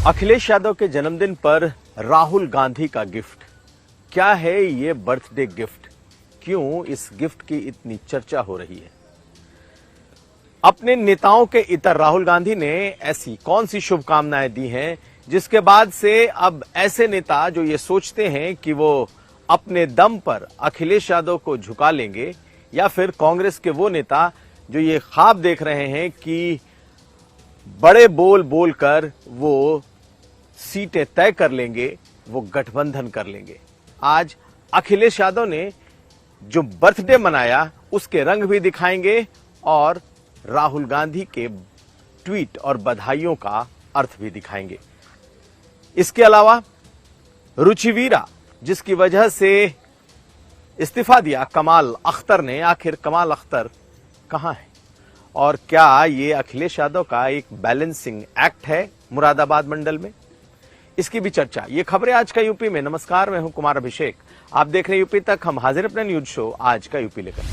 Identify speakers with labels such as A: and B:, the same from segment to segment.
A: अखिलेश यादव के जन्मदिन पर राहुल गांधी का गिफ्ट। क्या है ये बर्थडे गिफ्ट? क्यों इस गिफ्ट की इतनी चर्चा हो रही है? अपने नेताओं के इतर राहुल गांधी ने ऐसी कौन सी शुभकामनाएं दी हैं जिसके बाद से अब ऐसे नेता जो ये सोचते हैं कि वो अपने दम पर अखिलेश यादव को झुका लेंगे, या फिर कांग्रेस के वो नेता जो ये ख्वाब देख रहे हैं कि बड़े बोल बोलकर वो सीटें तय कर लेंगे, वो गठबंधन कर लेंगे। आज अखिलेश यादव ने जो बर्थडे मनाया उसके रंग भी दिखाएंगे और राहुल गांधी के ट्वीट और बधाइयों का अर्थ भी दिखाएंगे। इसके अलावा रुचिवीरा, जिसकी वजह से इस्तीफा दिया कमाल अख्तर ने, आखिर कमाल अख्तर कहां है और क्या ये अखिलेश यादव का एक बैलेंसिंग एक्ट है मुरादाबाद मंडल में? इसकी भी चर्चा। ये खबरें आज का यूपी में। नमस्कार, मैं हूं कुमार अभिषेक। आप देख रहे हैं यूपी तक। हम हाजिर अपना न्यूज शो आज का यूपी लेकर।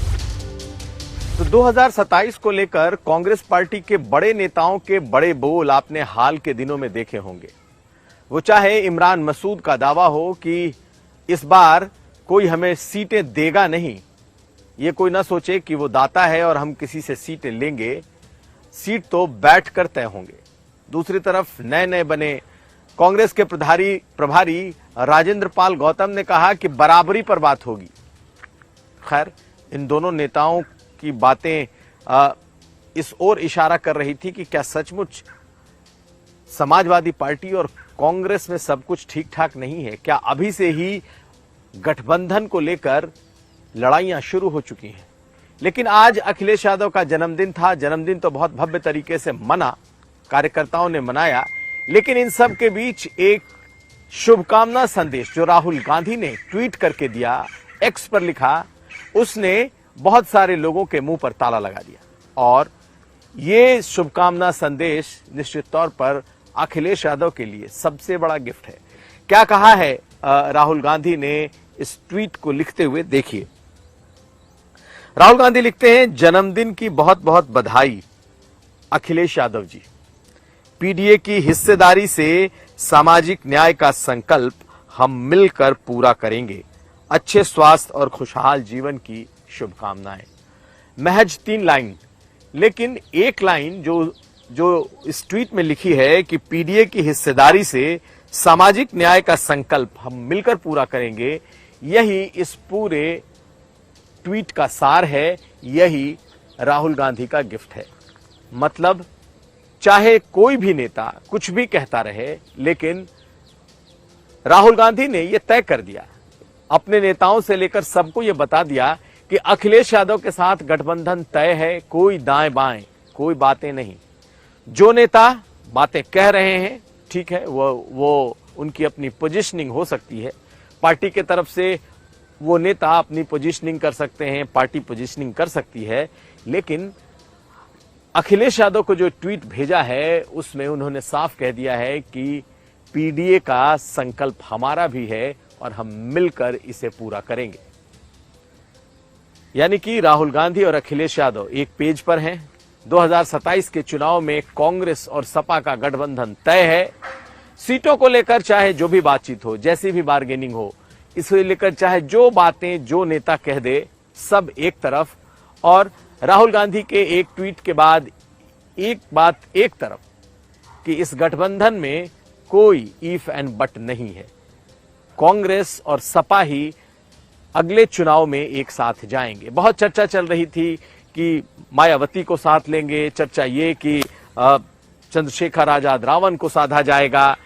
A: तो 2027 को लेकर कांग्रेस पार्टी के बड़े नेताओं के बड़े बोल आपने हाल के दिनों में देखे होंगे। वो चाहे इमरान मसूद का दावा हो कि इस बार कोई हमें सीटें देगा नहीं, ये कोई ना सोचे कि वो दाता है और हम किसी से सीटें लेंगे, सीट तो बैठकर तय होंगे। दूसरी तरफ नए नए बने कांग्रेस के प्रभारी राजेंद्र पाल गौतम ने कहा कि बराबरी पर बात होगी। खैर, इन दोनों नेताओं की बातें इस ओर इशारा कर रही थी कि क्या सचमुच समाजवादी पार्टी और कांग्रेस में सब कुछ ठीक ठाक नहीं है? क्या अभी से ही गठबंधन को लेकर लड़ाइयां शुरू हो चुकी हैं? लेकिन आज अखिलेश यादव का जन्मदिन था। जन्मदिन तो बहुत भव्य तरीके से कार्यकर्ताओं ने मनाया, लेकिन इन सब के बीच एक शुभकामना संदेश जो राहुल गांधी ने ट्वीट करके दिया, एक्स पर लिखा, उसने बहुत सारे लोगों के मुंह पर ताला लगा दिया। और ये शुभकामना संदेश निश्चित तौर पर अखिलेश यादव के लिए सबसे बड़ा गिफ्ट है। क्या कहा है राहुल गांधी ने इस ट्वीट को लिखते हुए? देखिए, राहुल गांधी लिखते हैं, जन्मदिन की बहुत बहुत बधाई अखिलेश यादव जी। पीडीए की हिस्सेदारी से सामाजिक न्याय का संकल्प हम मिलकर पूरा करेंगे। अच्छे स्वास्थ्य और खुशहाल जीवन की शुभकामनाएं। महज 3 लाइन, लेकिन एक लाइन जो इस ट्वीट में लिखी है कि पीडीए की हिस्सेदारी से सामाजिक न्याय का संकल्प हम मिलकर पूरा करेंगे, यही इस पूरे ट्वीट का सार है, यही राहुल गांधी का गिफ्ट है। मतलब चाहे कोई भी नेता कुछ भी कहता रहे, लेकिन राहुल गांधी ने यह तय कर दिया, अपने नेताओं से लेकर सबको यह बता दिया कि अखिलेश यादव के साथ गठबंधन तय है। कोई दाएं बाएं कोई बातें नहीं। जो नेता बातें कह रहे हैं, ठीक है, वो उनकी अपनी पोजीशनिंग हो सकती है। पार्टी के तरफ से वो नेता अपनी पोजीशनिंग कर सकते हैं, पार्टी पोजीशनिंग कर सकती है, लेकिन अखिलेश यादव को जो ट्वीट भेजा है उसमें उन्होंने साफ कह दिया है कि पीडीए का संकल्प हमारा भी है और हम मिलकर इसे पूरा करेंगे। यानी कि राहुल गांधी और अखिलेश यादव एक पेज पर हैं। 2027 के चुनाव में कांग्रेस और सपा का गठबंधन तय है। सीटों को लेकर चाहे जो भी बातचीत हो, जैसी भी बार्गेनिंग हो, इसे लेकर चाहे जो बातें जो नेता कह दे, सब एक तरफ, और राहुल गांधी के एक ट्वीट के बाद एक बात एक तरफ कि इस गठबंधन में कोई इफ एंड बट नहीं है। कांग्रेस और सपा ही अगले चुनाव में एक साथ जाएंगे। बहुत चर्चा चल रही थी कि मायावती को साथ लेंगे, चर्चा ये कि चंद्रशेखर आजाद रावण को साधा जाएगा।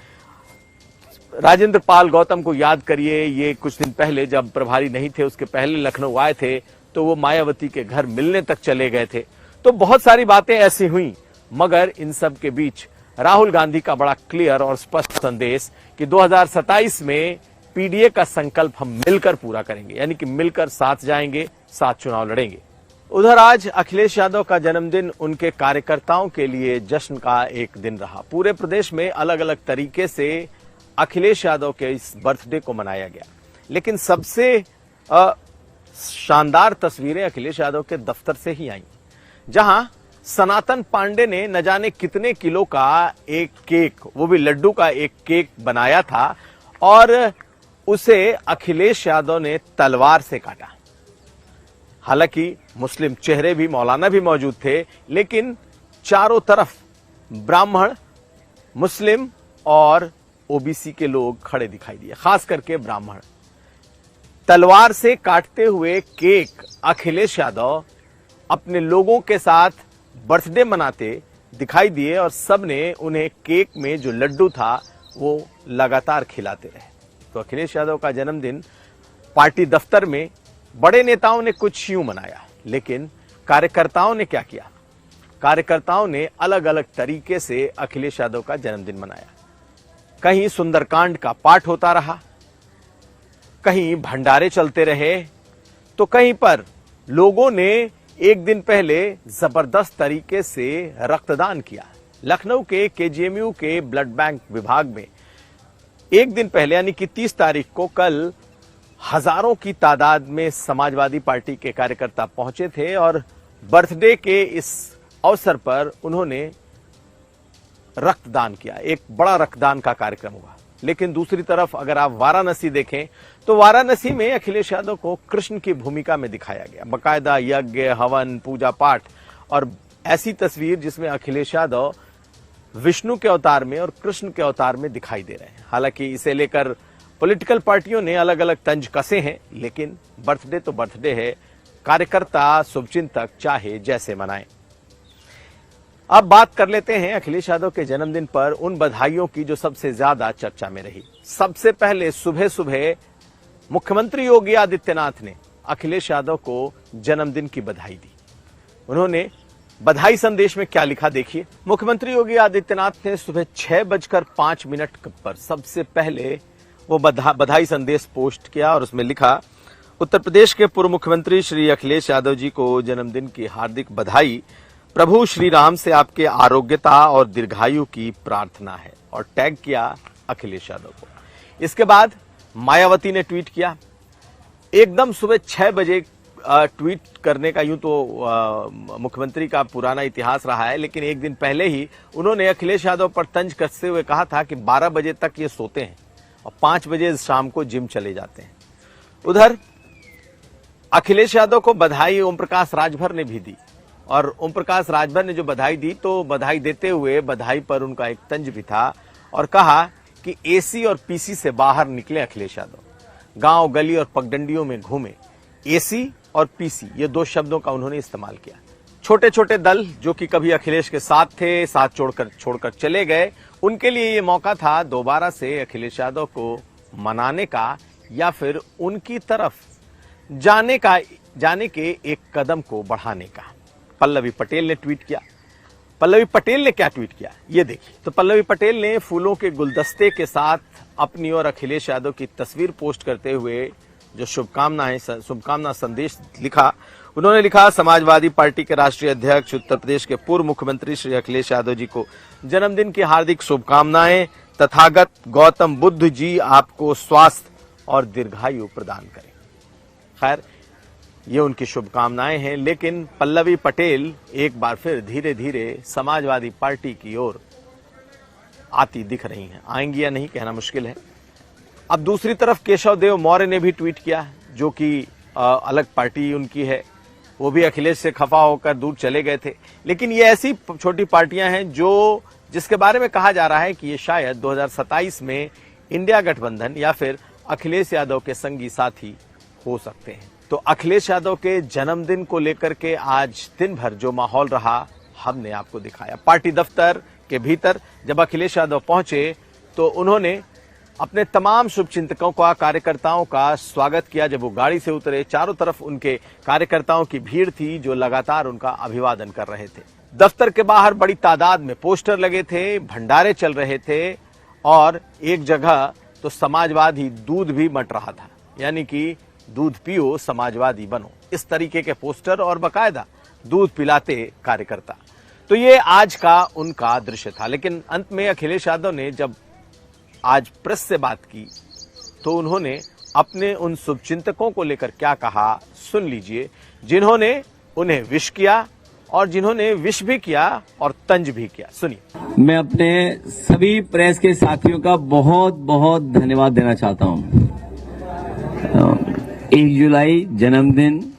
A: राजेंद्र पाल गौतम को याद करिए, ये कुछ दिन पहले जब प्रभारी नहीं थे, उसके पहले लखनऊ आए थे तो वो मायावती के घर मिलने तक चले गए थे। तो बहुत सारी बातें ऐसी हुई, मगर इन सब के बीच राहुल गांधी का बड़ा क्लियर और स्पष्ट संदेश कि 2027 में पीडीए का संकल्प हम मिलकर पूरा करेंगे, यानी कि मिलकर साथ जाएंगे, साथ चुनाव लड़ेंगे। उधर आज अखिलेश यादव का जन्मदिन उनके कार्यकर्ताओं के लिए जश्न का एक दिन रहा। पूरे प्रदेश में अलग अलग तरीके से अखिलेश यादव के इस बर्थडे को मनाया गया, लेकिन सबसे शानदार तस्वीरें अखिलेश यादव के दफ्तर से ही आई, जहां सनातन पांडे ने न जाने कितने किलो का एक केक, वो भी लड्डू का एक केक बनाया था और उसे अखिलेश यादव ने तलवार से काटा। हालांकि मुस्लिम चेहरे भी, मौलाना भी मौजूद थे, लेकिन चारों तरफ ब्राह्मण, मुस्लिम और ओबीसी के लोग खड़े दिखाई दिए, खास करके ब्राह्मण। तलवार से काटते हुए केक अखिलेश यादव अपने लोगों के साथ बर्थडे मनाते दिखाई दिए और सबने उन्हें केक में जो लड्डू था वो लगातार खिलाते रहे। तो अखिलेश यादव का जन्मदिन पार्टी दफ्तर में बड़े नेताओं ने कुछ यूं मनाया, लेकिन कार्यकर्ताओं ने क्या किया? कार्यकर्ताओं ने अलग अलग तरीके से अखिलेश यादव का जन्मदिन मनाया। कहीं सुंदरकांड का पाठ होता रहा, कहीं भंडारे चलते रहे, तो कहीं पर लोगों ने एक दिन पहले जबरदस्त तरीके से रक्तदान किया। लखनऊ के केजीएमयू के ब्लड बैंक विभाग में एक दिन पहले यानी कि 30 तारीख को कल हजारों की तादाद में समाजवादी पार्टी के कार्यकर्ता पहुंचे थे और बर्थडे के इस अवसर पर उन्होंने रक्तदान किया। एक बड़ा रक्तदान का कार्यक्रम हुआ। लेकिन दूसरी तरफ अगर आप वाराणसी देखें तो वाराणसी में अखिलेश यादव को कृष्ण की भूमिका में दिखाया गया। बकायदा यज्ञ, हवन, पूजा पाठ और ऐसी तस्वीर जिसमें अखिलेश यादव विष्णु के अवतार में और कृष्ण के अवतार में दिखाई दे रहे हैं। हालांकि इसे लेकर पॉलिटिकल पार्टियों ने अलग अलग तंज कसे हैं, लेकिन बर्थडे तो बर्थडे है। कार्यकर्ता, शुभचिंतक चाहे जैसे मनाएं। अब बात कर लेते हैं अखिलेश यादव के जन्मदिन पर उन बधाइयों की जो सबसे ज्यादा चर्चा में रही। सबसे पहले सुबह सुबह मुख्यमंत्री योगी आदित्यनाथ ने अखिलेश यादव को जन्मदिन की बधाई दी। उन्होंने बधाई संदेश में क्या लिखा देखिए। मुख्यमंत्री योगी आदित्यनाथ ने सुबह 6:05 पर सबसे पहले वो बधाई संदेश पोस्ट किया और उसमें लिखा, उत्तर प्रदेश के पूर्व मुख्यमंत्री श्री अखिलेश यादव जी को जन्मदिन की हार्दिक बधाई। प्रभु श्री राम से आपके आरोग्यता और दीर्घायु की प्रार्थना है, और टैग किया अखिलेश यादव को। इसके बाद मायावती ने ट्वीट किया। एकदम सुबह 6 बजे ट्वीट करने का यूं तो मुख्यमंत्री का पुराना इतिहास रहा है, लेकिन एक दिन पहले ही उन्होंने अखिलेश यादव पर तंज कसते हुए कहा था कि 12 बजे तक ये सोते हैं और 5 बजे शाम को जिम चले जाते हैं। उधर अखिलेश यादव को बधाई ओम प्रकाश राजभर ने भी दी, और ओम प्रकाश राजभर ने जो बधाई दी तो बधाई देते हुए बधाई पर उनका एक तंज भी था और कहा कि एसी और पीसी से बाहर निकले अखिलेश यादव, गांव गली और पगडंडियों में घूमे। एसी और पीसी ये 2 शब्दों का उन्होंने इस्तेमाल किया। छोटे छोटे दल जो कि कभी अखिलेश के साथ थे, साथ छोड़कर चले गए, उनके लिए ये मौका था दोबारा से अखिलेश यादव को मनाने का या फिर उनकी तरफ जाने के एक कदम को बढ़ाने का। पल्लवी पटेल ने ट्वीट किया। पल्लवी पटेल ने क्या ट्वीट किया ये देखिए। तो पल्लवी पटेल ने फूलों के गुलदस्ते के साथ अपनी और अखिलेश यादव की तस्वीर पोस्ट करते हुए जो शुभकामना संदेश लिखा। उन्होंने लिखा, समाजवादी पार्टी के राष्ट्रीय अध्यक्ष उत्तर प्रदेश के पूर्व मुख्यमंत्री श्री अखिलेश यादव जी को जन्मदिन की हार्दिक शुभकामनाएं। तथागत गौतम बुद्ध जी आपको स्वास्थ्य और दीर्घायु प्रदान करें। खैर, ये उनकी शुभकामनाएं हैं, लेकिन पल्लवी पटेल एक बार फिर धीरे धीरे समाजवादी पार्टी की ओर आती दिख रही हैं। आएंगी या नहीं कहना मुश्किल है। अब दूसरी तरफ केशव देव मौर्य ने भी ट्वीट किया, जो कि अलग पार्टी उनकी है। वो भी अखिलेश से खफा होकर दूर चले गए थे। लेकिन ये ऐसी छोटी पार्टियां हैं जिसके बारे में कहा जा रहा है कि ये शायद 2027 में इंडिया गठबंधन या फिर अखिलेश यादव के संगी साथी हो सकते हैं। तो अखिलेश यादव के जन्मदिन को लेकर के आज दिन भर जो माहौल रहा हमने आपको दिखाया। पार्टी दफ्तर के भीतर जब अखिलेश यादव पहुंचे तो उन्होंने अपने तमाम शुभचिंतकों का, कार्यकर्ताओं का स्वागत किया। जब वो गाड़ी से उतरे, चारों तरफ उनके कार्यकर्ताओं की भीड़ थी जो लगातार उनका अभिवादन कर रहे थे। दफ्तर के बाहर बड़ी तादाद में पोस्टर लगे थे, भंडारे चल रहे थे और एक जगह तो समाजवादी दूध भी बंट रहा था, यानी कि दूध पियो समाजवादी बनो, इस तरीके के पोस्टर और बकायदा दूध पिलाते कार्यकर्ता। तो ये आज का उनका दृश्य था। लेकिन अंत में अखिलेश यादव ने जब आज प्रेस से बात की तो उन्होंने अपने उन शुभचिंतकों को लेकर क्या कहा सुन लीजिए, जिन्होंने उन्हें विश किया और जिन्होंने विश भी किया और तंज भी किया। सुनिए।
B: मैं अपने सभी प्रेस के साथियों का बहुत बहुत धन्यवाद देना चाहता हूं। 1 जुलाई जन्मदिन,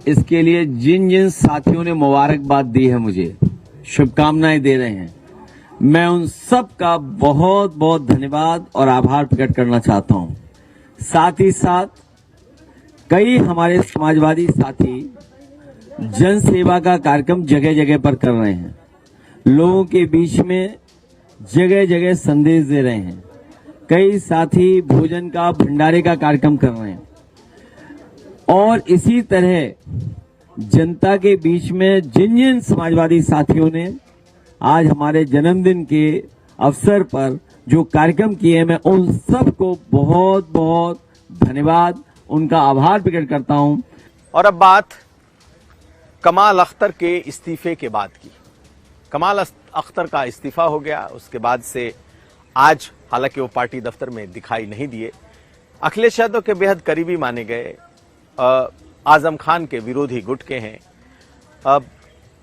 B: इसके लिए जिन जिन साथियों ने मुबारकबाद दी है, मुझे शुभकामनाएं दे रहे हैं, मैं उन सब का बहुत बहुत धन्यवाद और आभार प्रकट करना चाहता हूं। साथ ही साथ कई हमारे समाजवादी साथी जन सेवा का कार्यक्रम जगह जगह पर कर रहे हैं, लोगों के बीच में जगह जगह संदेश दे रहे हैं। कई साथी भोजन का, भंडारे का कार्यक्रम कर रहे हैं और इसी तरह जनता के बीच में जिन जिन समाजवादी साथियों ने आज हमारे जन्मदिन के अवसर पर जो कार्यक्रम किए, मैं उन सबको बहुत बहुत धन्यवाद, उनका आभार प्रकट करता हूं।
A: और अब बात कमाल अख्तर के इस्तीफे के बाद की। कमाल अख्तर का इस्तीफा हो गया, उसके बाद से आज हालांकि वो पार्टी दफ्तर में दिखाई नहीं दिए। अखिलेश यादव के बेहद करीबी माने गए, आजम खान के विरोधी गुट के हैं। अब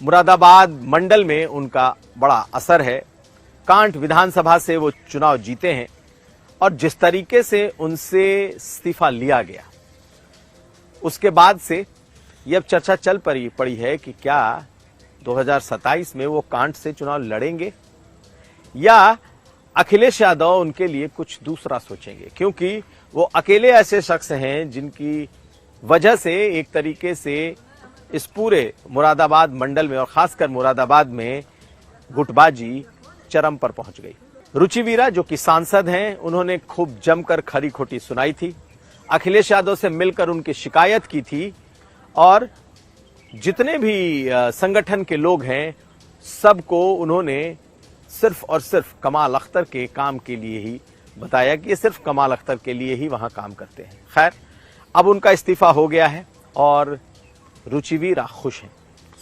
A: मुरादाबाद मंडल में उनका बड़ा असर है। कांट विधानसभा से वो चुनाव जीते हैं और जिस तरीके से उनसे इस्तीफा लिया गया, उसके बाद से यह चर्चा चल पड़ी है कि क्या 2027 में वो कांट से चुनाव लड़ेंगे या अखिलेश यादव उनके लिए कुछ दूसरा सोचेंगे, क्योंकि वो अकेले ऐसे शख्स हैं जिनकी वजह से एक तरीके से इस पूरे मुरादाबाद मंडल में और खासकर मुरादाबाद में गुटबाजी चरम पर पहुंच गई। रुचि वीरा जो कि सांसद हैं, उन्होंने खूब जमकर खरी खोटी सुनाई थी, अखिलेश यादव से मिलकर उनकी शिकायत की थी और जितने भी संगठन के लोग हैं सबको उन्होंने सिर्फ और सिर्फ कमाल अख्तर के काम के लिए ही बताया कि ये सिर्फ कमाल अख्तर के लिए ही वहां काम करते हैं। खैर, अब उनका इस्तीफा हो गया है और रुचि वीरा खुश हैं।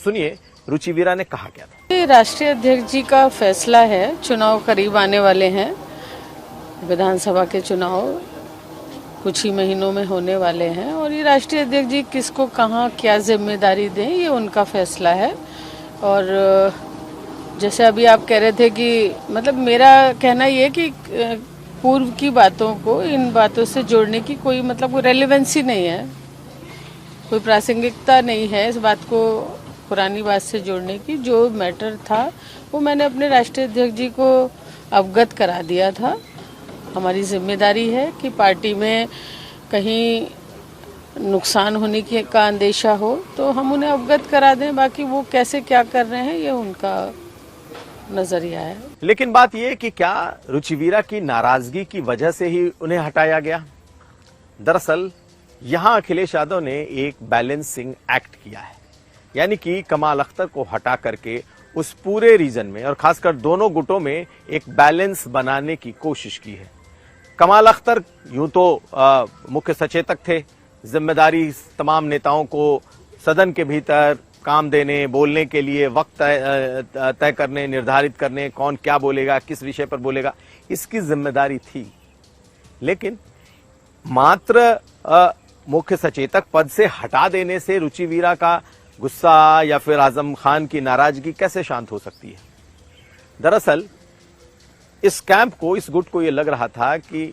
A: सुनिए रुचि वीरा ने कहा क्या था।
C: ये राष्ट्रीय अध्यक्ष जी का फैसला है, चुनाव करीब आने वाले हैं, विधानसभा के चुनाव कुछ ही महीनों में होने वाले हैं और ये राष्ट्रीय अध्यक्ष जी किसको कहाँ क्या जिम्मेदारी दें, ये उनका फैसला है। और जैसे अभी आप कह रहे थे कि मतलब मेरा कहना ये कि पूर्व की बातों को इन बातों से जोड़ने की कोई मतलब कोई रेलेवेंसी नहीं है, कोई प्रासंगिकता नहीं है इस बात को पुरानी बात से जोड़ने की। जो मैटर था वो मैंने अपने राष्ट्रीय अध्यक्ष जी को अवगत करा दिया था। हमारी जिम्मेदारी है कि पार्टी में कहीं नुकसान होने का अंदेशा हो तो हम उन्हें अवगत करा दें, बाकी वो कैसे क्या कर रहे हैं ये उनका नजरिया है।
A: लेकिन बात यह कि क्या रुचि वीरा की नाराजगी की वजह से ही उन्हें हटाया गया? दरअसल यहां अखिलेश यादव ने एक बैलेंसिंग एक्ट किया है, यानी कि कमाल अख्तर को हटा करके उस पूरे रीजन में और खासकर दोनों गुटों में एक बैलेंस बनाने की कोशिश की है। कमाल अख्तर यूं तो मुख्य सचेतक थे, जिम्मेदारी तमाम नेताओं को सदन के भीतर काम देने, बोलने के लिए वक्त तय करने, निर्धारित करने, कौन क्या बोलेगा, किस विषय पर बोलेगा, इसकी जिम्मेदारी थी। लेकिन मात्र मुख्य सचेतक पद से हटा देने से रुचि वीरा का गुस्सा या फिर आजम खान की नाराजगी कैसे शांत हो सकती है? दरअसल इस कैंप को, इस गुट को यह लग रहा था कि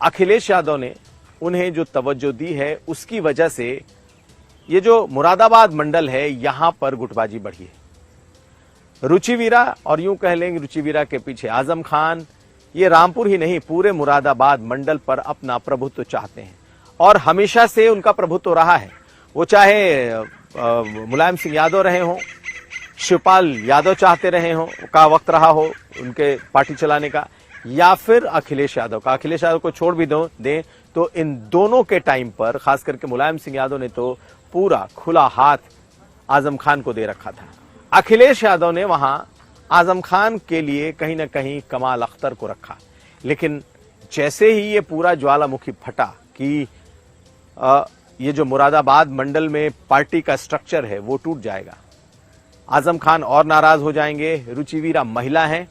A: अखिलेश यादव ने उन्हें जो तवज्जो दी है उसकी वजह से ये जो मुरादाबाद मंडल है यहां पर गुटबाजी बढ़ी है। रुचि वीरा और यूं कह लेंगे रुचि वीरा के पीछे आजम खान, ये रामपुर ही नहीं पूरे मुरादाबाद मंडल पर अपना प्रभुत्व चाहते हैं और हमेशा से उनका प्रभुत्व रहा है। वो चाहे मुलायम सिंह यादव रहे हों, शिवपाल यादव चाहते रहे हों, का वक्त रहा हो उनके पार्टी चलाने का, या फिर अखिलेश यादव का। अखिलेश यादव को छोड़ भी दें तो इन दोनों के टाइम पर खास करके मुलायम सिंह यादव ने तो पूरा खुला हाथ आजम खान को दे रखा था। अखिलेश यादव ने वहां आजम खान के लिए कहीं ना कहीं कमाल अख्तर को रखा। लेकिन जैसे ही ये पूरा ज्वालामुखी फटा कि ये जो मुरादाबाद मंडल में पार्टी का स्ट्रक्चर है वो टूट जाएगा, आजम खान और नाराज हो जाएंगे। रुचि वीरा महिला हैं,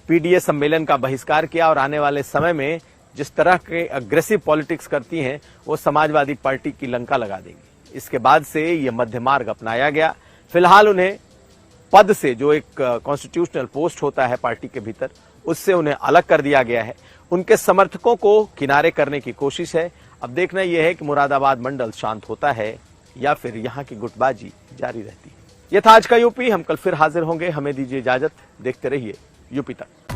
A: पीडीए सम्मेलन का बहिष्कार किया और आने वाले समय में जिस तरह के अग्रेसिव पॉलिटिक्स करती हैं वो समाजवादी पार्टी की लंका लगा देंगी। इसके बाद से ये मध्य मार्ग अपनाया गया। फिलहाल उन्हें पद से, जो एक कॉन्स्टिट्यूशनल पोस्ट होता है पार्टी के भीतर, उससे उन्हें अलग कर दिया गया है। उनके समर्थकों को किनारे करने की कोशिश है। अब देखना यह है कि मुरादाबाद मंडल शांत होता है या फिर यहां की गुटबाजी जारी रहती है। यह था आज का यूपी। हम कल फिर हाजिर होंगे। हमें दीजिए इजाजत। देखते रहिए यूपी तक।